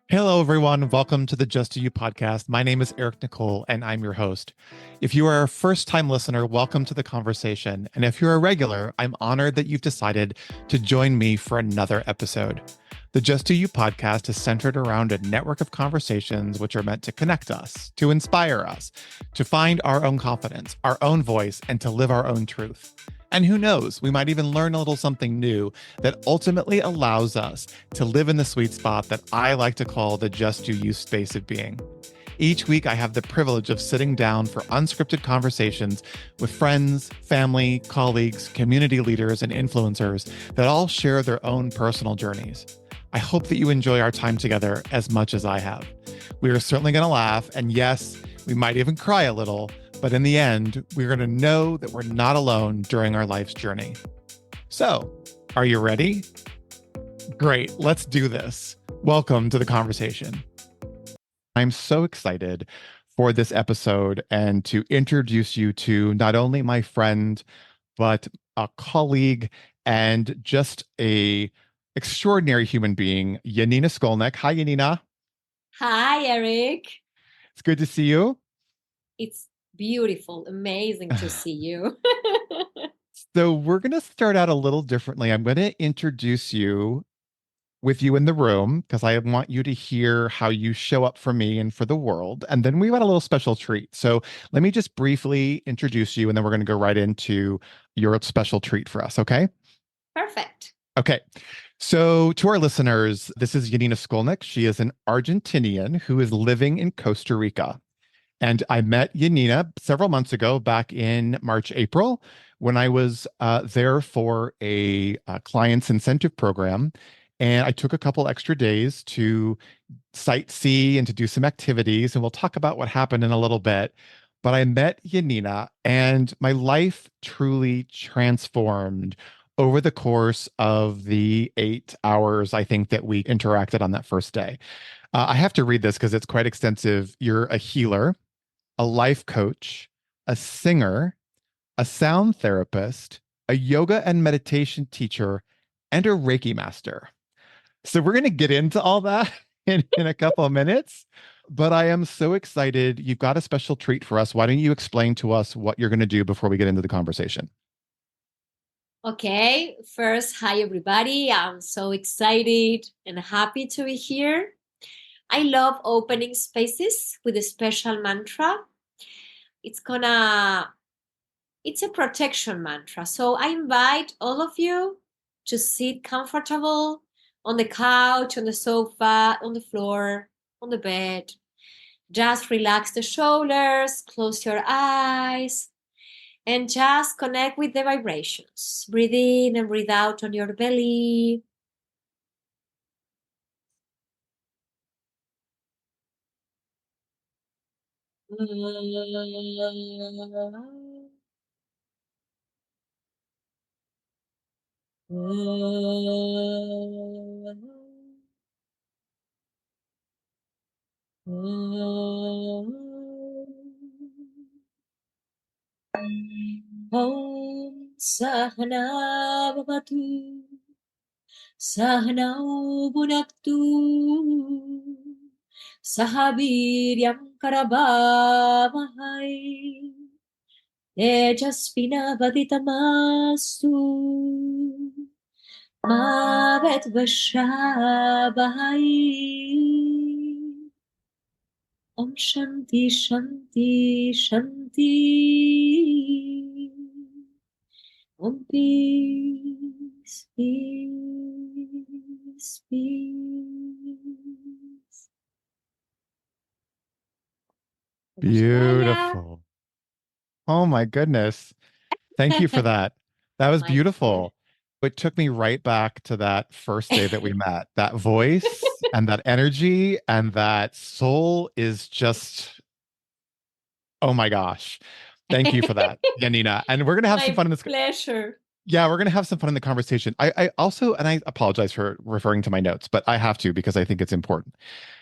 Hello, everyone. Welcome to the Just Do You podcast. My name is Eric Nicole, and I'm your host. If you are a first time listener, welcome to the conversation. And if you're a regular, I'm honored that you've decided to join me for another episode. The Just Do You podcast is centered around a network of conversations which are meant to connect us, to inspire us, to find our own confidence, our own voice, and to live our own truth. And who knows, we might even learn a little something new that ultimately allows us to live in the sweet spot that I like to call the just do you space of being. Each week, I have the privilege of sitting down for unscripted conversations with friends, family, colleagues, community leaders, and influencers that all share their own personal journeys. I hope that you enjoy our time together as much as I have. We are certainly going to laugh, and yes, we might even cry a little, but in the end, we're going to know that we're not alone during our life's journey. So, are you ready? Great, let's do this. Welcome to the conversation. I'm so excited for this episode and to introduce you to not only my friend, but a colleague and just a extraordinary human being, Yanina Scolnic. Hi, Yanina. Hi, Eric. It's good to see you. It's beautiful, amazing to see you. So we're going to start out a little differently. I'm going to introduce you with you in the room because I want you to hear how you show up for me and for the world. And then we got a little special treat. So let me just briefly introduce you and then we're going to go right into your special treat for us. Okay. Perfect. Okay. So to our listeners, this is Yanina Scolnic. She is an Argentinian who is living in Costa Rica. And I met Yanina several months ago, back in March, April, when I was there for a client's incentive program. And I took a couple extra days to sightsee and to do some activities. And we'll talk about what happened in a little bit. But I met Yanina, and my life truly transformed over the course of the 8 hours, I think, that we interacted on that first day. I have to read this because it's quite extensive. You're a healer, a life coach, a singer, a sound therapist, a yoga and meditation teacher, and a Reiki master. So we're going to get into all that in a couple of minutes. But I am so excited. You've got a special treat for us. Why don't you explain to us what you're going to do before we get into the conversation? Okay, first, hi, everybody. I'm so excited and happy to be here. I love opening spaces with a special mantra. It's gonna, it's a protection mantra. So I invite all of you to sit comfortable on the couch, on the sofa, on the floor, on the bed. Just relax the shoulders, close your eyes, and just connect with the vibrations. Breathe in and breathe out on your belly. Om Sahana Bhavatu Sahanau Bhunaktu Sahaviryam Karavamahai Tejasvinavaditamastu Ma Vedvashavahai. Om Shanti Shanti Shanti. Om peace, peace, peace. Beautiful. Oh my goodness. Thank you for that. That was My pleasure. beautiful. It took me right back to that first day that we met. That voice and that energy and that soul is just, oh my gosh. Thank you for that, Yanina. And we're going to have some My fun in this. pleasure. Yeah, we're going to have some fun in the conversation. I also, and I apologize for referring to my notes, but I have to because I think it's important.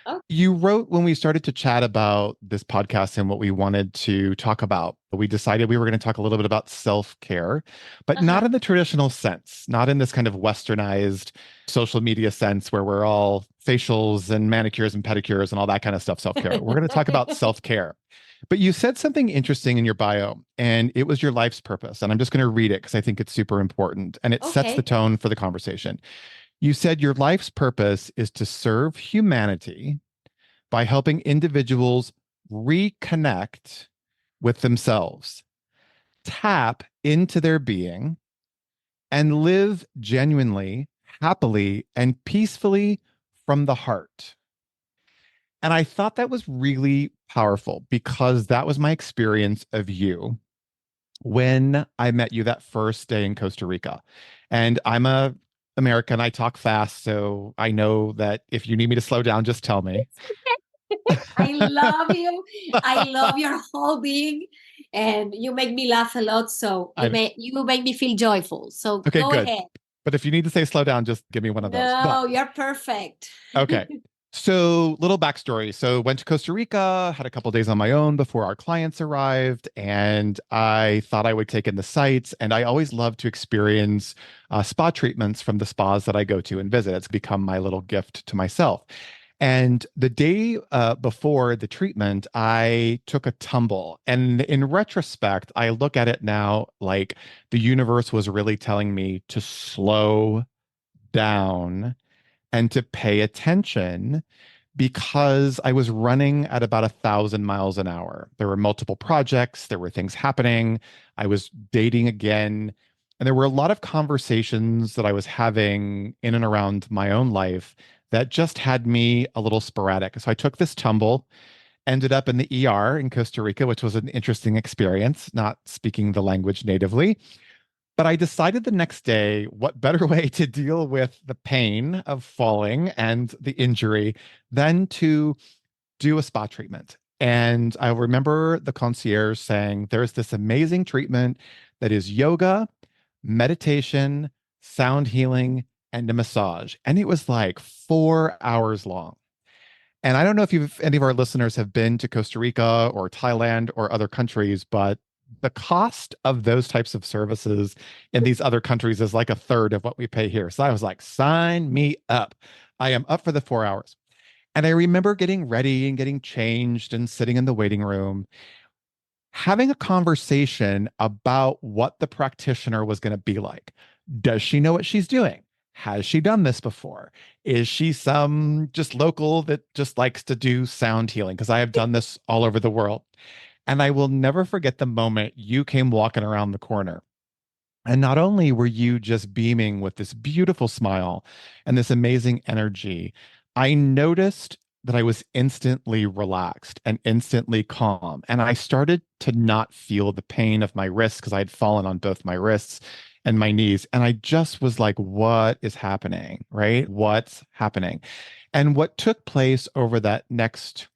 Oh, You wrote when we started to chat about this podcast and what we wanted to talk about. We decided we were going to talk a little bit about self-care, but not uh-huh. in the traditional sense, not in this kind of westernized social media sense where we're all facials and manicures and pedicures and all that kind of stuff, self-care. We're going to talk about self-care. But you said something interesting in your bio, and it was your life's purpose. And I'm just going to read it because I think it's super important and it sets the Okay. tone for the conversation. You said your life's purpose is to serve humanity by helping individuals reconnect with themselves, tap into their being, and live genuinely, happily, and peacefully from the heart. And I thought that was really powerful because that was my experience of you when I met you that first day in Costa Rica. And I'm a American, I talk fast, so I know that if you need me to slow down, just tell me. It's okay. I love you. I love your whole being, and you make me laugh a lot. So I, you make me feel joyful. So okay, go good. ahead. But if you need to say slow down, just give me one of those. But No, you're perfect. okay. So, little backstory. So, went to Costa Rica, had a couple days on my own before our clients arrived, and I thought I would take in the sights. And I always love to experience spa treatments from the spas that I go to and visit. It's become my little gift to myself. And the day before the treatment, I took a tumble. And in retrospect, I look at it now like the universe was really telling me to slow down and to pay attention because I was running at about 1,000 miles an hour. There were multiple projects, there were things happening. I was dating again. And there were a lot of conversations that I was having in and around my own life that just had me a little sporadic. So I took this tumble, ended up in the ER in Costa Rica, which was an interesting experience, not speaking the language natively. But I decided the next day, what better way to deal with the pain of falling and the injury than to do a spa treatment. And I remember the concierge saying, there's this amazing treatment that is yoga, meditation, sound healing, and a massage. And it was like 4 hours long. And I don't know if any of our listeners have been to Costa Rica or Thailand or other countries, but the cost of those types of services in these other countries is like a third of what we pay here. So I was like, sign me up. I am up for the 4 hours. And I remember getting ready and getting changed and sitting in the waiting room, having a conversation about what the practitioner was going to be like. Does she know what she's doing? Has she done this before? Is she some just local that just likes to do sound healing? Because I have done this all over the world. And I will never forget the moment you came walking around the corner. And not only were you just beaming with this beautiful smile and this amazing energy, I noticed that I was instantly relaxed and instantly calm. And I started to not feel the pain of my wrists because I had fallen on both my wrists and my knees. And I just was like, what is happening? Right? What's happening? And what took place over that next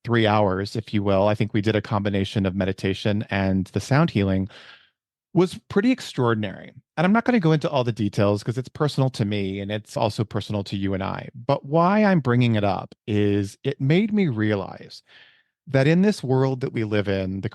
3 hours, if you will, I think we did a combination of meditation and the sound healing was pretty extraordinary. And I'm not going to go into all the details because it's personal to me and it's also personal to you and I. But why I'm bringing it up is it made me realize that in this world that we live in, the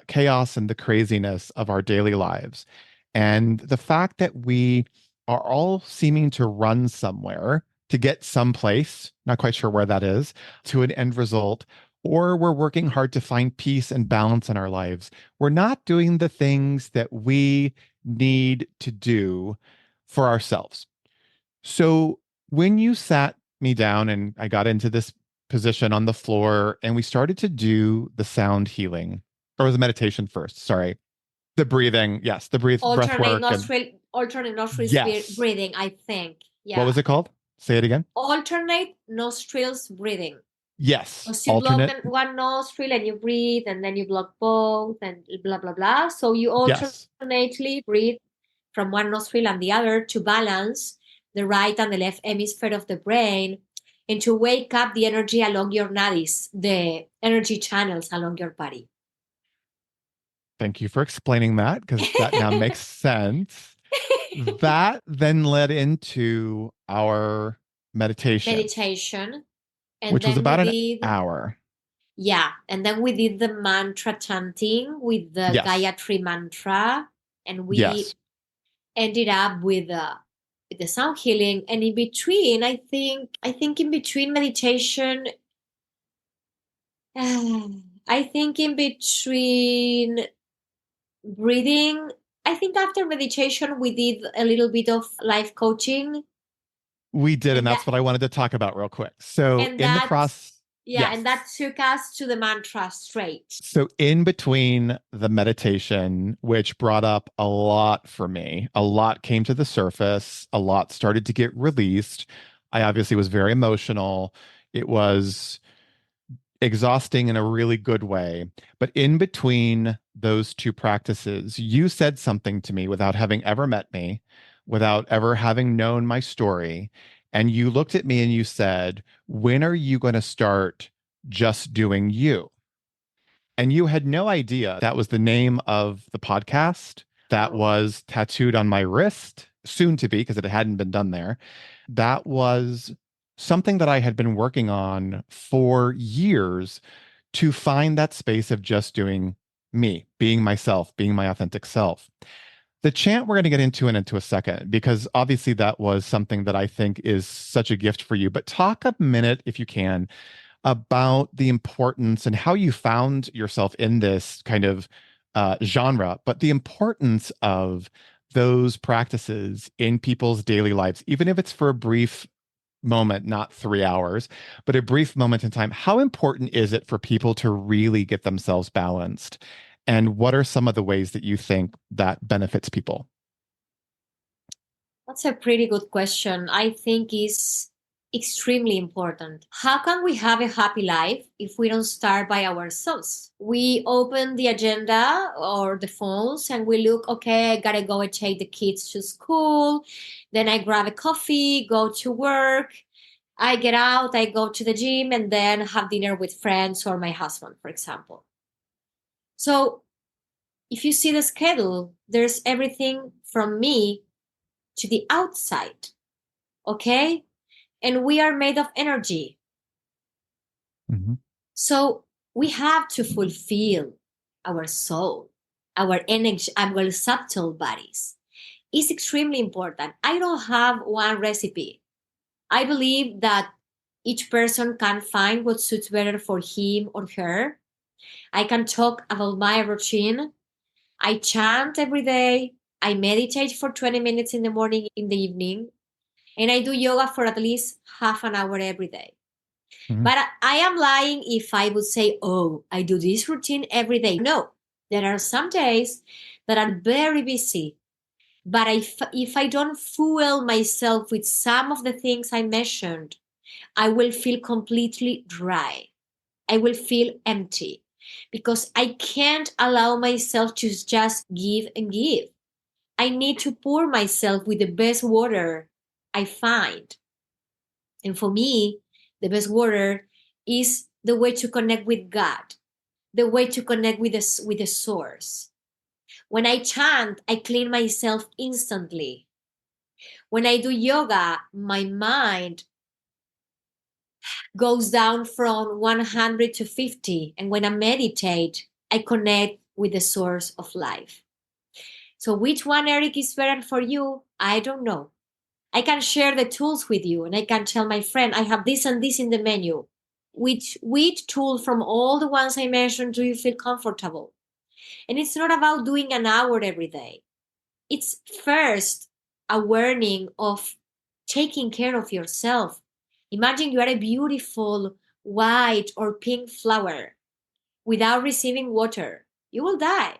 chaos and the craziness of our daily lives, and the fact that we are all seeming to run somewhere to get someplace, not quite sure where that is, to an end result, or we're working hard to find peace and balance in our lives. We're not doing the things that we need to do for ourselves. So when you sat me down and I got into this position on the floor and we started to do the sound healing, or was the meditation first? Sorry. The breathing. Yes, the breath work. And Alternate nostrils yes. breathing, I think. What Yeah. was it called? Say it again. Alternate nostrils breathing. Yes. Because you block Alternate. the one nostril and you breathe, and then you block both, and blah, blah, blah. So you Yes. alternately breathe from one nostril and the other to balance the right and the left hemisphere of the brain and to wake up the energy along your nadis, the energy channels along your body. Thank you for explaining that because that now makes sense. That then led into our meditation, Meditation. And which was then we about an did, hour. yeah, and then we did the mantra chanting with the Yes. Gayatri mantra, and we Yes. ended up with the sound healing. And in between, I think in between meditation, I think in between breathing, I think after meditation we did a little bit of life coaching, We did, and and that's what I wanted to talk about real quick. So in the that, process, yeah, yes. and that took us to the mantra straight. So in between the meditation, which brought up a lot for me, a lot came to the surface, a lot started to get released. I obviously was very emotional. It was exhausting in a really good way. But in between those two practices, you said something to me without having ever met me, without ever having known my story. And you looked at me and you said, "When are you going to start just doing you?" And you had no idea that was the name of the podcast that Oh, was tattooed on my wrist, soon to be, because it hadn't been done there. That was something that I had been working on for years to find that space of just doing me, being myself, being my authentic self. The chant we're going to get into a second, because obviously that was something that I think is such a gift for you. But talk a minute, if you can, about the importance and how you found yourself in this kind of genre, but the importance of those practices in people's daily lives, even if it's for a brief moment, not 3 hours, but a brief moment in time. How important is it for people to really get themselves balanced? And what are some of the ways that you think that benefits people? that's a pretty good question. I think is extremely important. How can we have a happy life if we don't start by ourselves? We open the agenda or the phones and we look, okay, I gotta go and take the kids to school. Then I grab a coffee, go to work. I get out, I go to the gym, and then have dinner with friends or my husband, for example. So if you see the schedule, there's everything from me to the outside, okay? And we are made of energy. Mhm. So we have to fulfill our soul, our energy, our subtle bodies. It's extremely important. I don't have one recipe. I believe that each person can find what suits better for him or her. I can talk about my routine. I chant every day. I meditate for 20 minutes in the morning, in the evening, and I do yoga for at least half an hour every day. Mhm. But I am lying if I would say, oh, I do this routine every day. No, there are some days that are very busy. But if I don't fuel myself with some of the things I mentioned, I will feel completely dry. I will feel empty because I can't allow myself to just give and give. I need to pour myself with the best water I find. And for me, the best water is the way to connect with God, the way to connect with the source. When I chant, I clean myself instantly. When I do yoga, my mind goes down from 100 to 50. And when I meditate, I connect with the source of life. So, which one, Eric, is better for you? I don't know. I can share the tools with you and I can tell my friend, I have this and this in the menu. Which tool from all the ones I mentioned do you feel comfortable? And it's not about doing an hour every day. It's first a warning of taking care of yourself. Imagine you are a beautiful white or pink flower without receiving water. You will die.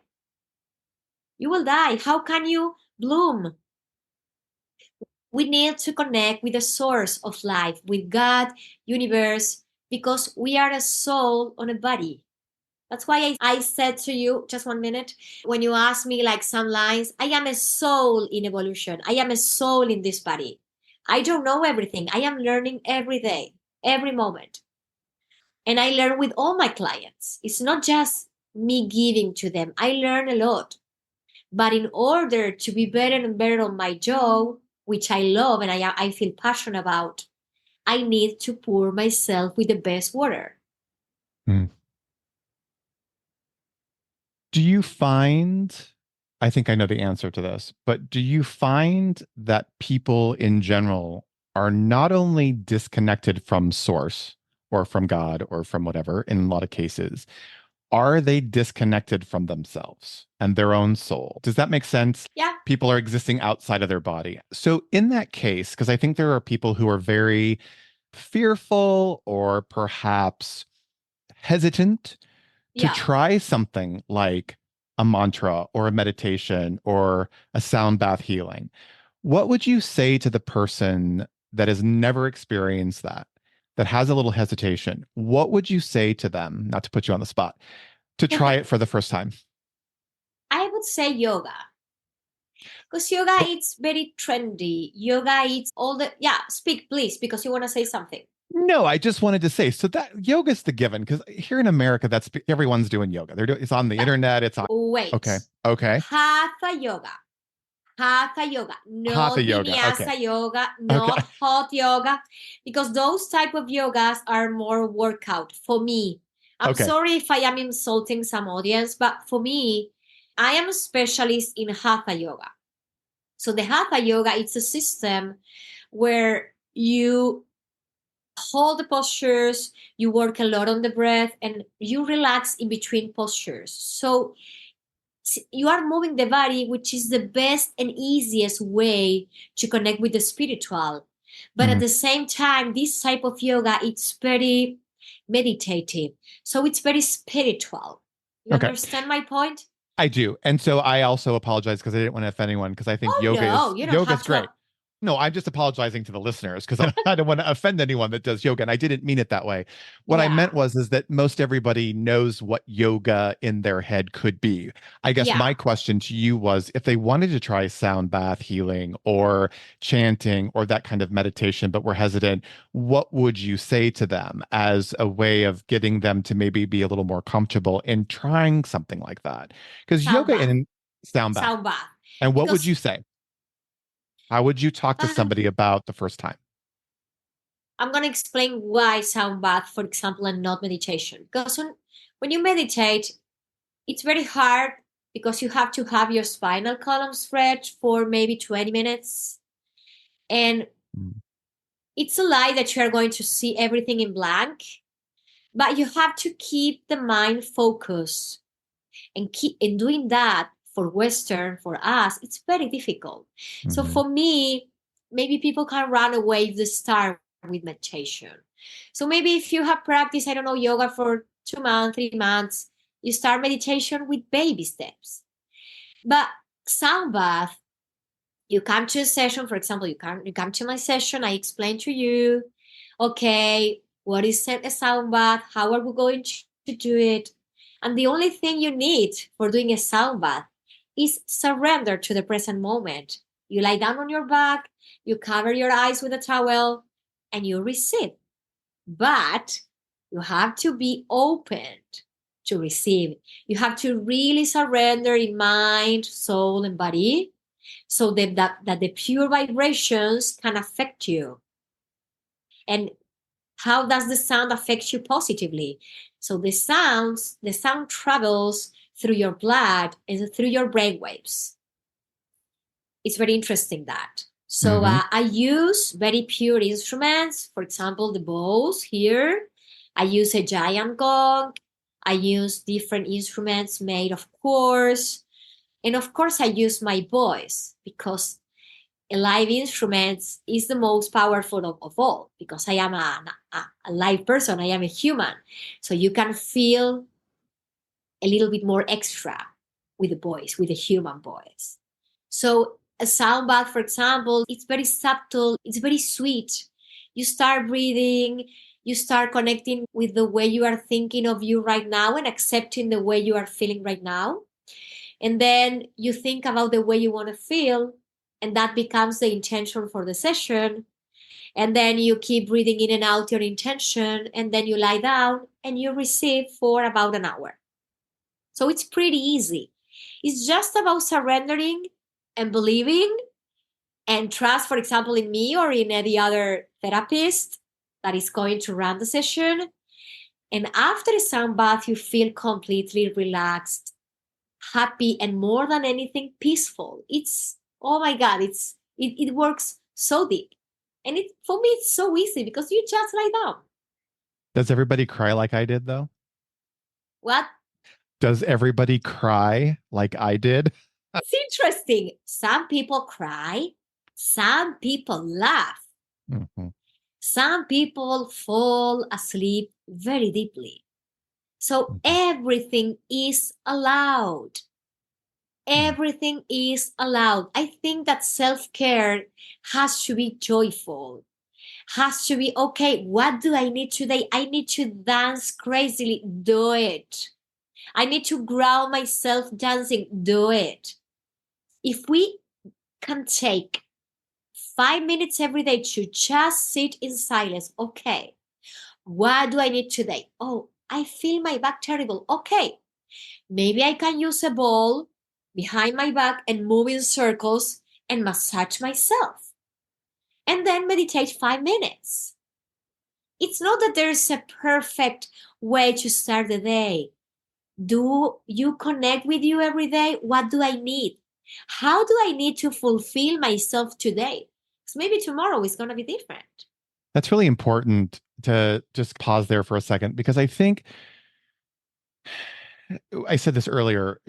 You will die. How can you bloom? We need to connect with the source of life, with God, universe, because we are a soul on a body. That's why I said to you, just 1 minute, when you asked me like some lines, I am a soul in evolution. I am a soul in this body. I don't know everything. I am learning every day, every moment. And I learn with all my clients. It's not just me giving to them. I learn a lot. But in order to be better and better on my job, which I love and I feel passionate about, I need to pour myself with the best water. Hmm. Do you find, I think I know the answer to this, but do you find that people in general are not only disconnected from source or from God or from whatever in a lot of cases, are they disconnected from themselves and their own soul? Does that make sense? Yeah, People are existing outside of their body. So, in that case, because I think there are people who are very fearful or perhaps hesitant to yeah. try something like a mantra or a meditation or a sound bath healing, what would you say to the person that has never experienced that, that has a little hesitation? What would you say to them, not to put you on the spot, to try it for the first time? I would say yoga. Because yoga Oh, it's very trendy. Yoga it's all the yeah, speak please, because you want to say something. no, I just wanted to say so that yoga's the given because here in America, that's everyone's doing yoga. They're doing it's on the But internet. It's on. Okay, wait. okay, Hatha yoga. Hatha yoga, hatha not yoga. Okay, vinyasa yoga, okay, not hot yoga, because those type of yogas are more workout for me. I'm okay. sorry if I am insulting some audience, but for me, I am a specialist in hatha yoga. So the hatha yoga, it's a system where you hold the postures, you work a lot on the breath, and you relax in between postures. So you are moving the body, which is the best and easiest way to connect with the spiritual. But at Mhm. the same time, this type of yoga, it's very meditative. So it's very spiritual. You Okay. understand my point? I do. And so I also apologize because I didn't want to offend anyone because I think Oh no, you don't yoga's have to. great. No, I'm just apologizing to the listeners because I don't want to offend anyone that does yoga, and I didn't mean it that way. What I Yeah, meant was is that most everybody knows what yoga in their head could be. I guess yeah, my question to you was if they wanted to try sound bath healing or chanting or that kind of meditation, but were hesitant, what would you say to them as a way of getting them to maybe be a little more comfortable in trying something like that? Because sound yoga bath, in sound bath. sound bath. And what would Because you say? How would you talk to um, somebody about the first time? I'm going to explain why sound bath, for example, and not meditation. Because when you meditate, it's very hard because you have to have your spinal column stretched for maybe 20 minutes. And Mm, it's a lie that you are going to see everything in blank, but you have to keep the mind focused and keep in doing that for Western, for us, it's very difficult. So mhm, for me, maybe people can run away if they start with meditation. So maybe if you have practiced, I don't know, yoga for 2 months, 3 months, you start meditation with baby steps. But sound bath, you come to a session, for example, you come to my session, I explain to you, okay, what is a sound bath? How are we going to do it? And the only thing you need for doing a sound bath is surrender to the present moment. You lie down on your back, you cover your eyes with a towel, and you receive. But you have to be open to receive. You have to really surrender in mind, soul, and body so that the pure vibrations can affect you. And how does the sound affect you positively? So the sound travels through your blood and through your brain waves. It's very interesting that. So mhm, I use very pure instruments, for example, the bows here. I use a giant gong. I use different instruments made of quartz. And of course, I use my voice because a live instrument is the most powerful of all because I am a live person. I am a human. So you can feel a little bit more extra with the voice, with the human voice. So a sound bath, for example, it's very subtle, it's very sweet. You start breathing, you start connecting with the way you are thinking of you right now and accepting the way you are feeling right now. And then you think about the way you want to feel, and that becomes the intention for the session. And then you keep breathing in and out your intention, and then you lie down and you receive for about an hour. So it's pretty easy. It's just about surrendering and believing and trust, for example, in me or in any other therapist that is going to run the session. And after a sound bath, you feel completely relaxed, happy, and more than anything, peaceful. It's, oh my God, it works so deep. And it for me, it's so easy because you just lie down. Does everybody cry like I did, though? What? Does everybody cry like I did? It's interesting. Some people cry, some people laugh, Mhm. some people fall asleep very deeply. So Mhm. everything is allowed. Mhm. Everything is allowed. I think that self care has to be joyful, has to be okay. What do I need today? I need to dance crazily. Do it. I need to ground myself dancing. Do it. If we can take 5 minutes every day to just sit in silence, okay, what do I need today? Oh, I feel my back terrible. Okay, maybe I can use a ball behind my back and move in circles and massage myself. And then meditate 5 minutes. It's not that there's a perfect way to start the day. Do you connect with you every day? What do I need? How do I need to fulfill myself today? Because maybe tomorrow is going to be different. That's really important to just pause there for a second because I think I said this earlier.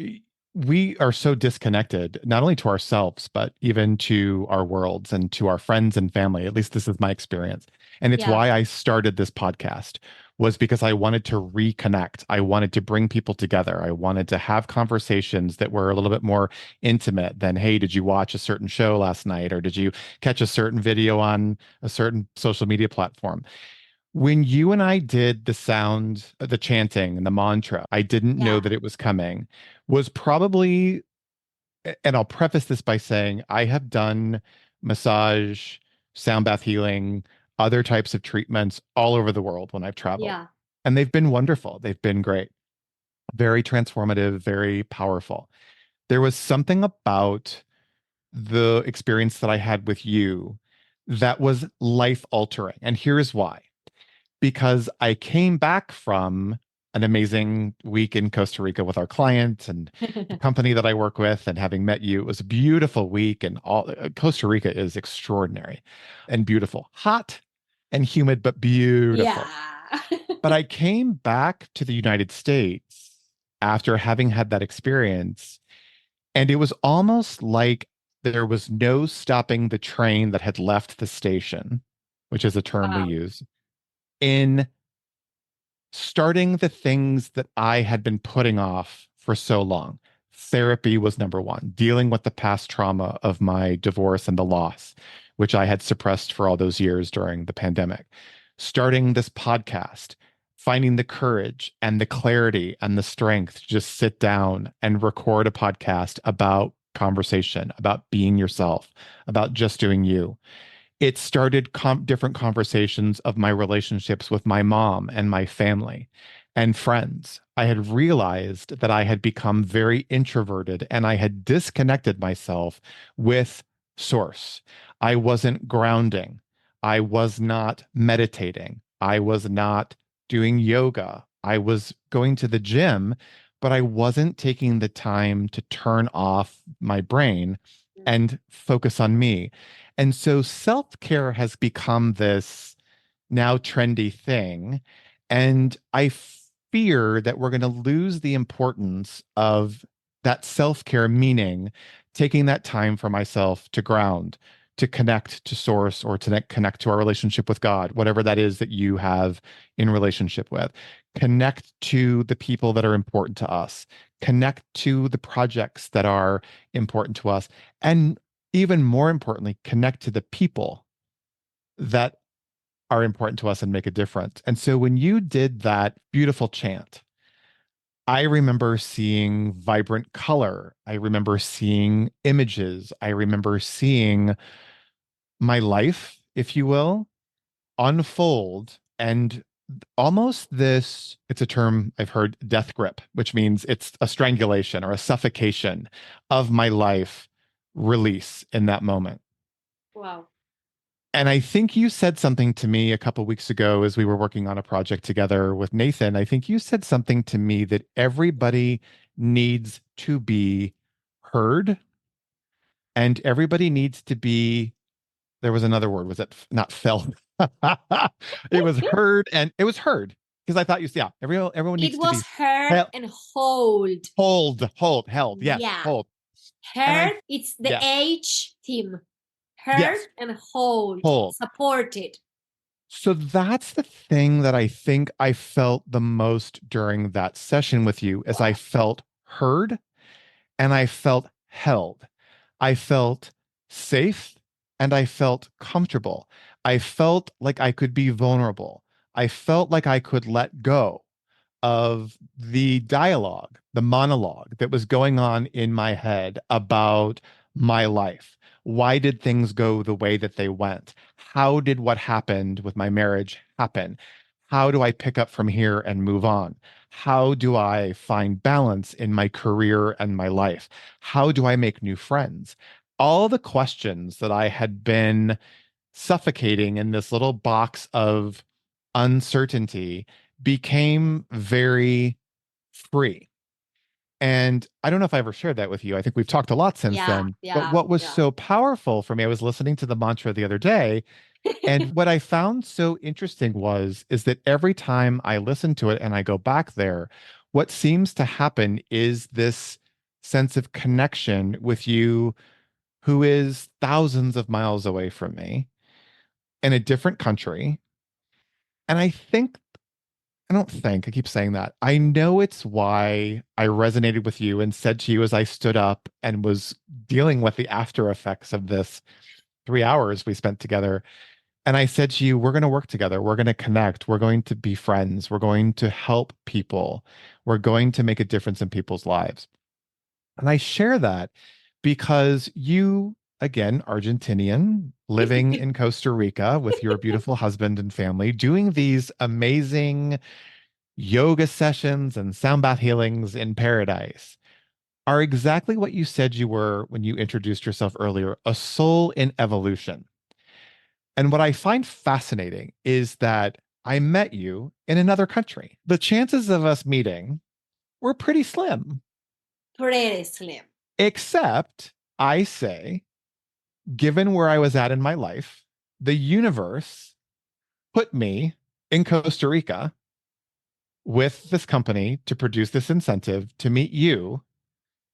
We are so disconnected, not only to ourselves, but even to our worlds and to our friends and family. At least this is my experience. And it's Yeah, why I started this podcast was because I wanted to reconnect. I wanted to bring people together. I wanted to have conversations that were a little bit more intimate than, hey, did you watch a certain show last night? Or did you catch a certain video on a certain social media platform? When you and I did the sound, the chanting and the mantra, I didn't know yeah, that it was coming, was probably, and I'll preface this by saying I have done massage, sound bath healing, other types of treatments all over the world when I've traveled. yeah, And they've been wonderful. They've been great, very transformative, very powerful. There was something about the experience that I had with you that was life altering. And here's why because I came back from an amazing week in Costa Rica with our client and the company that I work with, and having met you. It was a beautiful week, and all Costa Rica is extraordinary and beautiful, hot and humid, but beautiful. yeah, But I came back to the United States after having had that experience, and it was almost like there was no stopping the train that had left the station, which is a term we wow, use, in starting the things that I had been putting off for so long. Therapy was number one, dealing with the past trauma of my divorce and the loss, which I had suppressed for all those years during the pandemic. Starting this podcast, finding the courage and the clarity and the strength to just sit down and record a podcast about conversation, about being yourself, about just doing you. It started different conversations of my relationships with my mom and my family and friends. I had realized that I had become very introverted and I had disconnected myself with source. I wasn't grounding. I was not meditating. I was not doing yoga. I was going to the gym, but I wasn't taking the time to turn off my brain and focus on me. And so self care has become this now trendy thing. And I fear that we're going to lose the importance of that self care, meaning taking that time for myself to ground, to connect to source, or to connect to our relationship with God, whatever that is that you have in relationship with. Connect to the people that are important to us, connect to the projects that are important to us. And even more importantly, connect to the people that are important to us and make a difference. And so when you did that beautiful chant, I remember seeing vibrant color. I remember seeing images. I remember seeing my life, if you will, unfold, and almost this, it's a term I've heard, death grip, which means it's a strangulation or a suffocation of my life release in that moment. Wow. And I think you said something to me a couple weeks ago as we were working on a project together with Nathan. I think you said something to me that everybody needs to be heard and everybody needs to be, there was another word, was it not felt? It was heard and it was heard because I thought you, yeah, everyone It needs to was be heard held, and hold. held. Yes, Yeah. hold. And I, Heard, it's the yes, H team. Heard yes, and hold. hold. Supported. So that's the thing that I think I felt the most during that session with you is I felt heard and I felt held. I felt safe and I felt comfortable. I felt like I could be vulnerable. I felt like I could let go of the dialogue, the monologue that was going on in my head about my life. Why did things go the way that they went? How did what happened with my marriage happen? How do I pick up from here and move on? How do I find balance in my career and my life? How do I make new friends? All the questions that I had been suffocating in this little box of uncertainty became very free. And I don't know if I ever shared that with you. I think we've talked a lot since Yeah, then. But yeah, what was yeah. so powerful for me, I was listening to the mantra the other day, and what I found so interesting was is that every time I listen to it and I go back there, what seems to happen is this sense of connection with you who is thousands of miles away from me in a different country. And I don't think, I keep saying that. I know it's why I resonated with you and said to you as I stood up and was dealing with the after effects of this 3 hours we spent together. And I said to you, we're going to work together. We're going to connect. We're going to be friends. We're going to help people. We're going to make a difference in people's lives. And I share that because you, again, Argentinian, living in Costa Rica with your beautiful husband and family, doing these amazing yoga sessions and sound bath healings in paradise are exactly what you said you were when you introduced yourself earlier, a soul in evolution. And what I find fascinating is that I met you in another country. The chances of us meeting were pretty slim, Pretty slim. except I say, given where I was at in my life, the universe put me in Costa Rica with this company to produce this incentive to meet you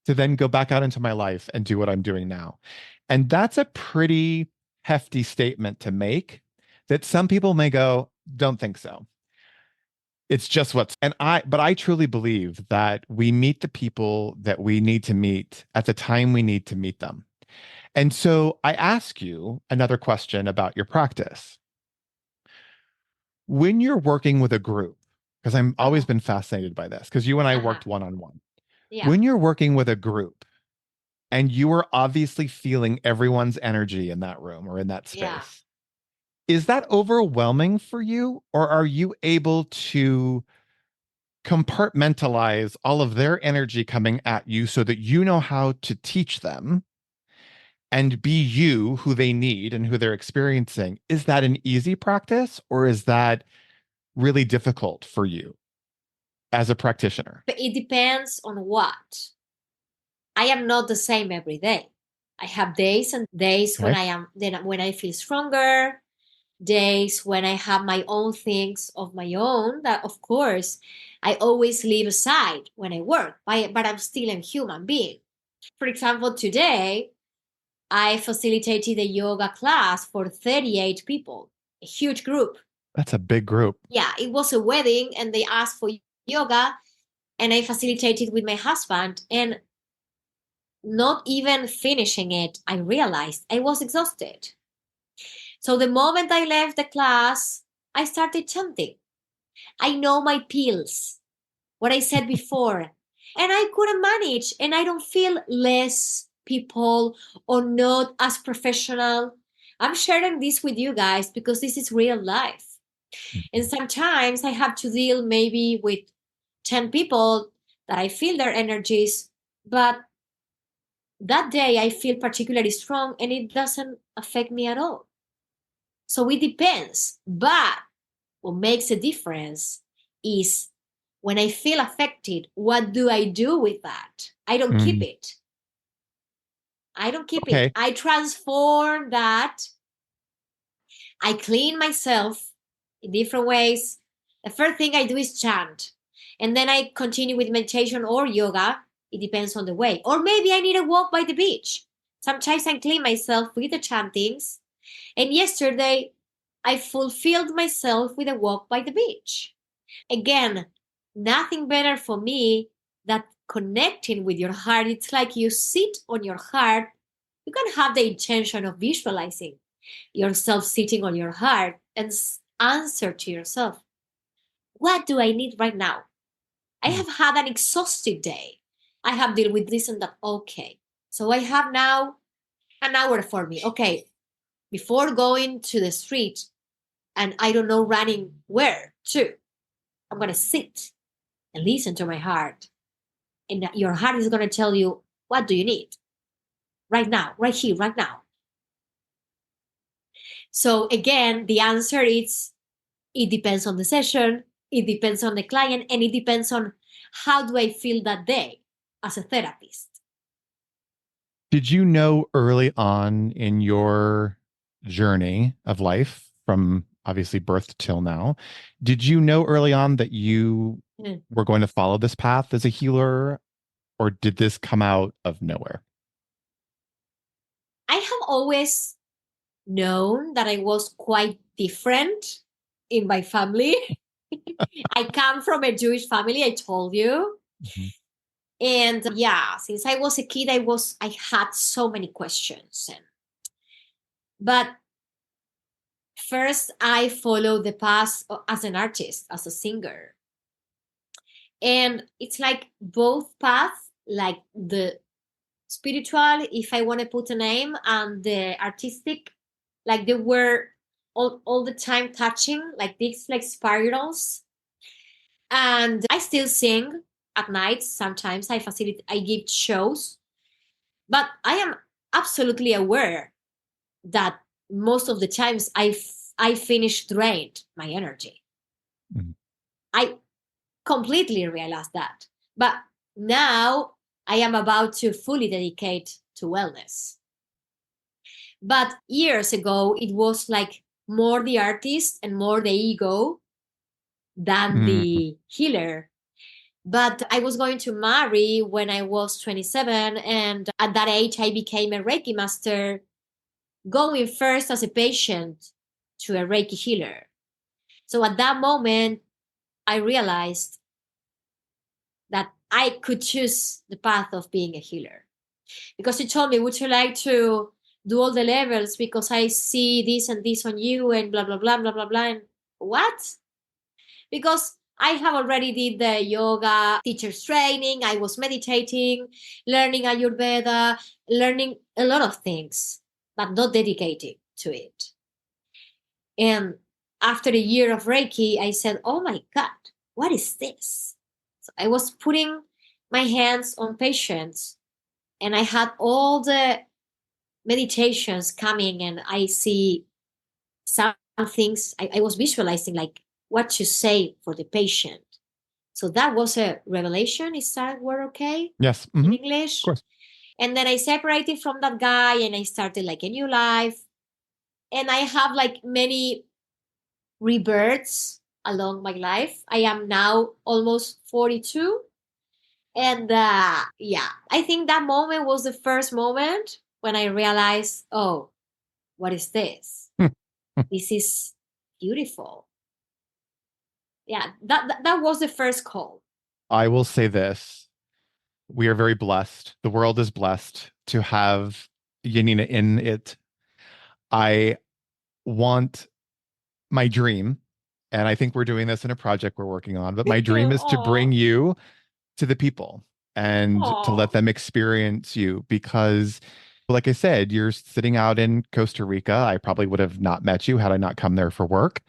to then go back out into my life and do what I'm doing now. And that's a pretty hefty statement to make that some people may go, don't think so. It's just what's, and but I truly believe that we meet the people that we need to meet at the time we need to meet them. And so I ask you another question about your practice. When you're working with a group, because I'm always Uh-huh. been fascinated by this, because you and I Uh-huh. worked one on one. Yeah. When you're working with a group, and you are obviously feeling everyone's energy in that room or in that Yeah. space. Is that overwhelming for you, or are you able to compartmentalize all of their energy coming at you so that you know how to teach them and be you who they need and who they're experiencing? Is that an easy practice, or is that really difficult for you as a practitioner? But it depends on what. I am not the same every day. I have days and days when Okay. I am then when I feel stronger, days when I have my own things of my own that of course I always leave aside when I work, but I'm still a human being. For example, today I facilitated a yoga class for 38 people, a huge group. That's a big group. Yeah, it was a wedding and they asked for yoga and I facilitated with my husband. And not even finishing it, I realized I was exhausted. So the moment I left the class, I started chanting. I know my pills, what I said before, and I couldn't manage, and I don't feel less people or not as professional. I'm sharing this with you guys because this is real life. And sometimes I have to deal maybe with 10 people that I feel their energies, but that day I feel particularly strong and it doesn't affect me at all. So it depends. But what makes a difference is when I feel affected, what do I do with that? I don't keep Mm. it. I don't keep it. Okay. I transform that. I clean myself in different ways. The first thing I do is chant. And then I continue with meditation or yoga. It depends on the way. Or maybe I need a walk by the beach. Sometimes I clean myself with the chantings. And yesterday, I fulfilled myself with a walk by the beach. Again, nothing better for me than connecting with your heart. It's like you sit on your heart. You can have the intention of visualizing yourself sitting on your heart and answer to yourself, what do I need right now? I Mm. have had an exhaustive day. I have dealt with this and that. Okay. So I have now an hour for me. Okay. Before going to the street and I don't know running where to, I'm going to sit and listen to my heart. And your heart is going to tell you, what do you need right now, right here, right now? So again, the answer is it depends on the session, it depends on the client, and it depends on how do I feel that day as a therapist. Did you know early on in your journey of life, from obviously birth till now, did you know early on that you Mm. were going to follow this path as a healer, or did this come out of nowhere? I have always known that I was quite different in my family. I come from a Jewish family, I told you. Mhm. And yeah, since I was a kid, I had so many questions. But first I followed the path as an artist, as a singer. And it's like both paths, like the spiritual, if I want to put a name, and the artistic, like they were all the time touching, like these like spirals. And I still sing at night. Sometimes I give shows, but I am absolutely aware that most of the times I finish drained my energy. Mhm. I completely realized that. But now I am about to fully dedicate to wellness. But years ago, it was like more the artist and more the ego than Mm. the healer. But I was going to marry when I was 27. And at that age, I became a Reiki master, going first as a patient to a Reiki healer. So at that moment, I realized that I could choose the path of being a healer. Because he told me, would you like to do all the levels? Because I see this and this on you and blah, blah, blah, blah, blah, blah. And what? Because I have already did the yoga teacher's training. I was meditating, learning Ayurveda, learning a lot of things, but not dedicating to it. And after a year of Reiki, I said, oh my God, what is this? So I was putting my hands on patients and I had all the meditations coming and I see some things I was visualizing like what to say for the patient. So that was a revelation. Is that word okay Yes. in Hmm. Of English? course. And then I separated from that guy and I started like a new life. And I have like many rebirths along my life. I am now almost 42. And yeah, I think that moment was the first moment when I realized, oh, what is this? This is beautiful. Yeah, that was the first call. I will say this. We are very blessed. The world is blessed to have Yanina in it. I want my dream, and I think we're doing this in a project we're working on, but my dream is to bring Oh, you to the people and to let oh, them experience you because, like I said, you're sitting out in Costa Rica. I probably would have not met you had I not come there for work.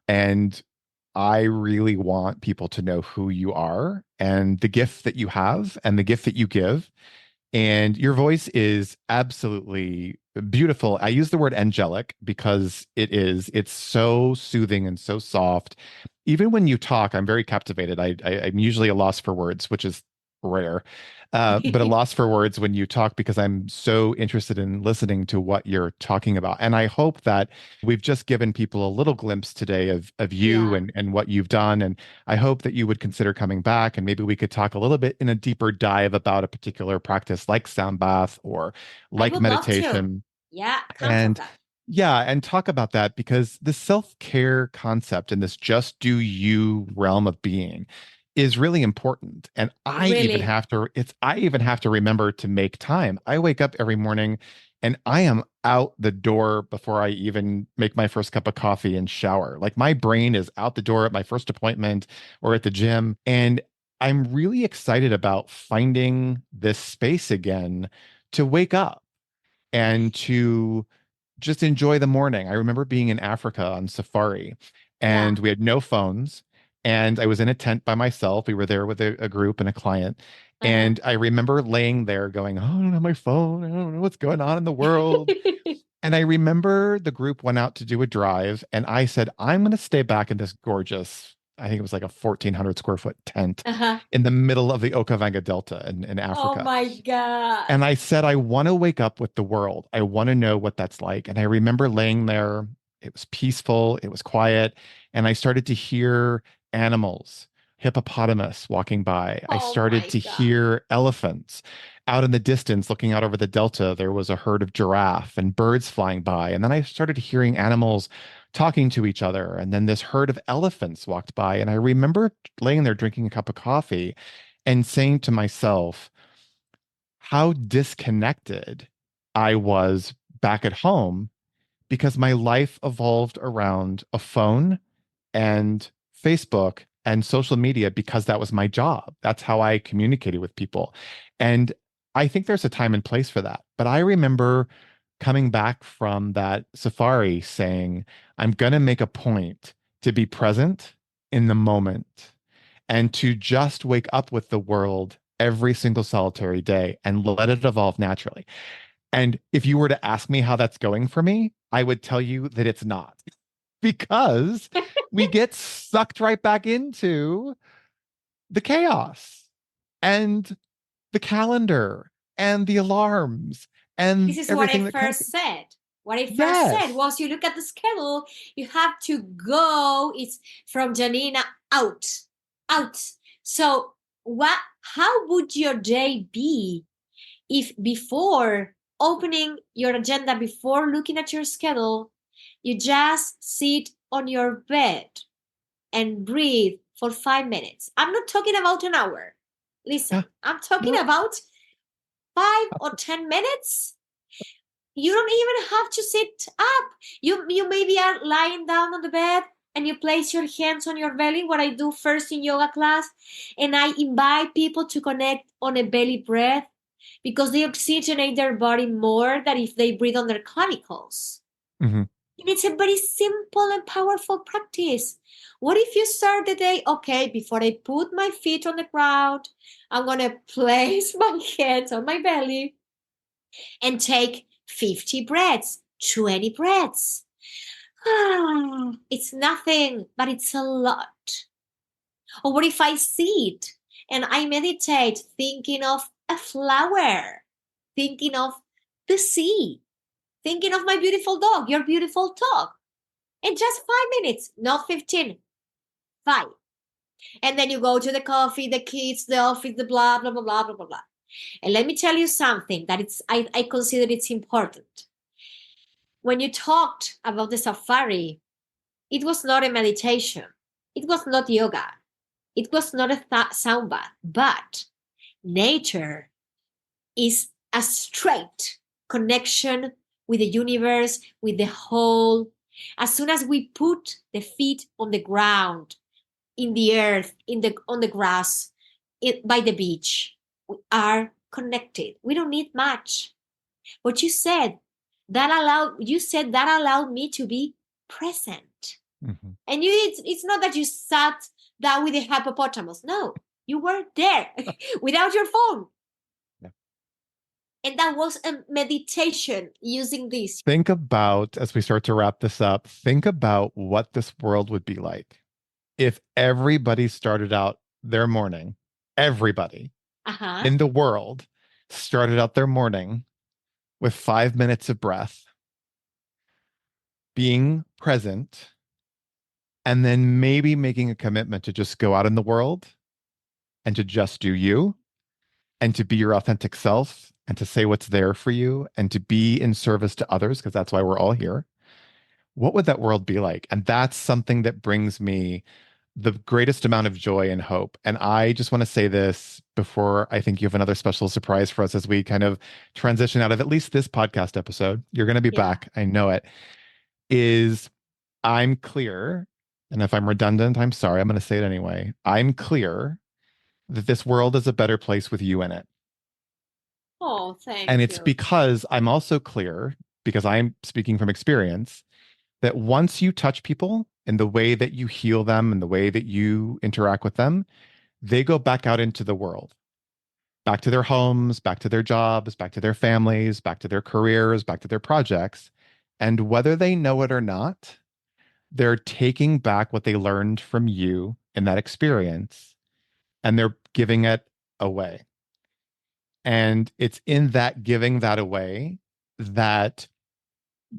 And I really want people to know who you are and the gift that you have and the gift that you give. And your voice is absolutely beautiful. I use the word angelic because it is. It's so soothing and so soft. Even when you talk, I'm very captivated. I'm usually a loss for words, which is rare, but a loss for words when you talk because I'm so interested in listening to what you're talking about. And I hope that we've just given people a little glimpse today of you Yeah, and what you've done. And I hope that you would consider coming back and maybe we could talk a little bit in a deeper dive about a particular practice like sound bath or I like would love to. meditation. Yeah, count on And that. yeah, and talk about that because the self-care concept and this just do you realm of being is really important. And Really. I even have to remember to make time. I wake up every morning and I am out the door before I even make my first cup of coffee and shower. Like my brain is out the door at my first appointment or at the gym. And I'm really excited about finding this space again to wake up and to just enjoy the morning. I remember being in Africa on safari Yeah. and we had no phones. And I was in a tent by myself. We were there with a group and a client. Uh-huh. And I remember laying there going, oh, I don't have my phone. I don't know what's going on in the world. And I remember the group went out to do a drive. And I said, I'm going to stay back in this gorgeous, I think it was like a 1,400 square foot tent Uh-huh. in the middle of the Okavanga Delta in Oh Africa. my God. And I said, I want to wake up with the world. I want to know what that's like. And I remember laying there. It was peaceful, it was quiet. And I started to hear animals, hippopotamus walking by. I Oh started my to God. hear elephants. Out in the distance, looking out over the delta, there was a herd of giraffe and birds flying by. And then I started hearing animals talking to each other. And then this herd of elephants walked by. And I remember laying there drinking a cup of coffee and saying to myself, how disconnected I was back at home because my life evolved around a phone and Facebook and social media because that was my job. That's how I communicated with people. And I think there's a time and place for that. But I remember coming back from that safari saying, I'm going to make a point to be present in the moment and to just wake up with the world every single solitary day and let it evolve naturally. And if you were to ask me how that's going for me, I would tell you that it's not because we get sucked right back into the chaos and the calendar and the alarms This and is what I everything that comes. first said. What I first said Yes. was you look at the schedule, you have to go. It's from Janina out. Out. So how would your day be if before opening your agenda, before looking at your schedule, you just sit on your bed and breathe for 5 minutes? I'm not talking about an hour. Listen, Yeah. I'm talking No. about 5 or 10 minutes. You don't even have to sit up. You maybe are lying down on the bed and you place your hands on your belly, what I do first in yoga class, and I invite people to connect on a belly breath because they oxygenate their body more than if they breathe on their clavicles. Hmm. And it's a very simple and powerful practice. What if you start the day, okay, before I put my feet on the ground, I'm going to place my hands on my belly and take 50 breaths, 20 breaths. It's nothing, but it's a lot. Or what if I sit and I meditate thinking of a flower, thinking of the sea, thinking of my beautiful dog, your beautiful dog, in just 5 minutes, not 15, 5. And then you go to the coffee, the kids, the office, the blah, blah, blah, blah, blah, blah, blah. And let me tell you something that I consider it's important. When you talked about the safari, it was not a meditation. It was not yoga. It was not a sound bath, but nature is a straight connection with the universe, with the whole. As soon as we put the feet on the ground, in the earth, on the grass, by the beach, we are connected. We don't need much. What you said that allowed me to be present. Mhm. And it's not that you sat down with the hippopotamus. No, you were there without your phone. Yeah. And that was a meditation using this. Think about, as we start to wrap this up, think about what this world would be like if everybody started out their morning, everybody Uh-huh. in the world started out their morning with 5 minutes of breath, being present, and then maybe making a commitment to just go out in the world and to just do you and to be your authentic self and to say what's there for you and to be in service to others, because that's why we're all here. What would that world be like? And that's something that brings me the greatest amount of joy and hope. And I just want to say this before I think you have another special surprise for us as we kind of transition out of at least this podcast episode. You're going to be Yeah. back. I know it. Is I'm clear, and if I'm redundant, I'm sorry. I'm going to say it anyway. I'm clear that this world is a better place with you in it. Oh, And thank it's you. because I'm also clear, because I'm speaking from experience, that once you touch people in the way that you heal them and the way that you interact with them, they go back out into the world, back to their homes, back to their jobs, back to their families, back to their careers, back to their projects. And whether they know it or not, they're taking back what they learned from you in that experience and they're giving it away. And it's in that giving that away that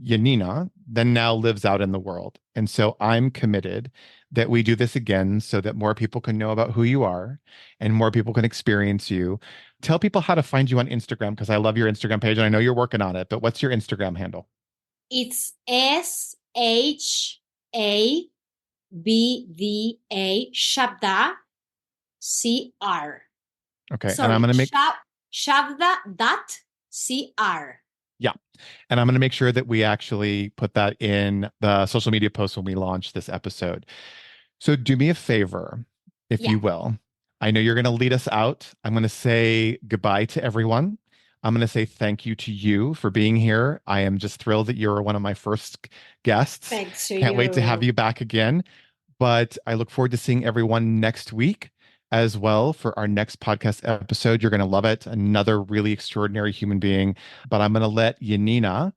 Yanina then now lives out in the world. And so I'm committed that we do this again so that more people can know about who you are and more people can experience you. Tell people how to find you on Instagram because I love your Instagram page and I know you're working on it, but what's your Instagram handle? It's SHABVA Shabda CR. Okay. And I'm Sorry, going to make, Shabda dot CR. yeah. And I'm going to make sure that we actually put that in the social media post when we launch this episode. So do me a favor, if Yeah. you will. I know you're going to lead us out. I'm going to say goodbye to everyone. I'm going to say thank you to you for being here. I am just thrilled that you're one of my first guests. Thanks to Can't wait to have you. you back again. But I look forward to seeing everyone next week as well for our next podcast episode. You're going to love it. Another really extraordinary human being. But I'm going to let Yanina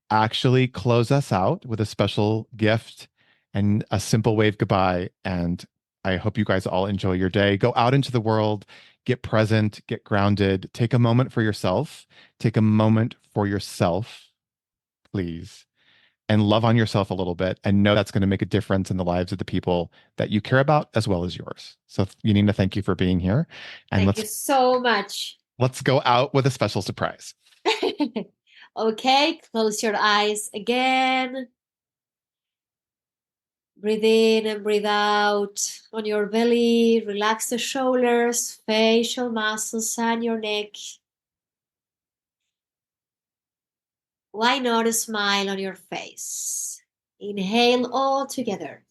actually close us out with a special gift and a simple wave goodbye. And I hope you guys all enjoy your day. Go out into the world, get present, get grounded, take a moment for yourself. Take a moment for yourself, please, and love on yourself a little bit and know that's going to make a difference in the lives of the people that you care about as well as yours. So, Yanina, thank you for being here. And Thank you so much. let's go out with a special surprise. Okay, close your eyes again. Breathe in and breathe out on your belly. Relax the shoulders, facial muscles, and your neck. Why not a smile on your face? Inhale all together.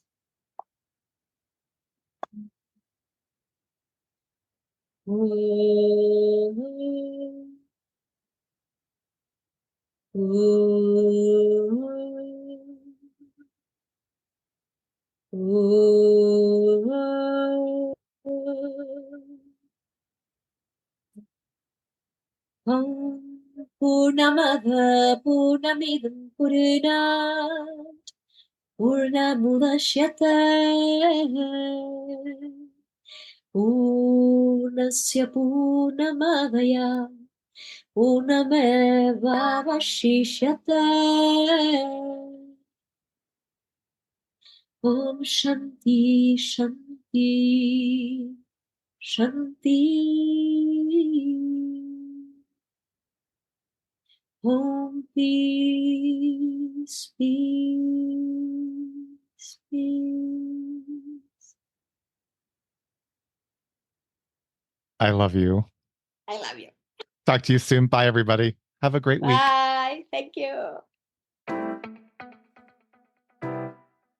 Purnamada Purnamidam Purnat Purnamudashyate Purnasya Purnamadaya Purnamevavashishyate. Om Shanti Shanti Shanti. Om peace, peace, peace. I love you. I love you. Talk to you soon. Bye, everybody. Have a great week. Bye. Thank you.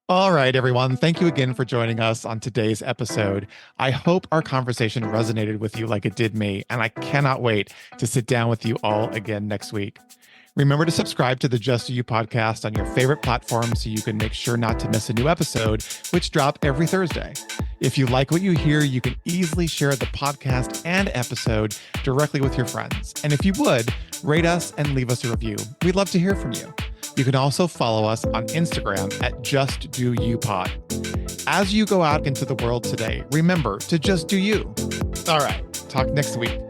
All right, everyone. Thank you again for joining us on today's episode. I hope our conversation resonated with you like it did me, and I cannot wait to sit down with you all again next week. Remember to subscribe to the Just Do You podcast on your favorite platform so you can make sure not to miss a new episode, which drop every Thursday. If you like what you hear, you can easily share the podcast and episode directly with your friends. And if you would, rate us and leave us a review. We'd love to hear from you. You can also follow us on Instagram at Just Do You Pod. As you go out into the world today, remember to just do you. All right, talk next week.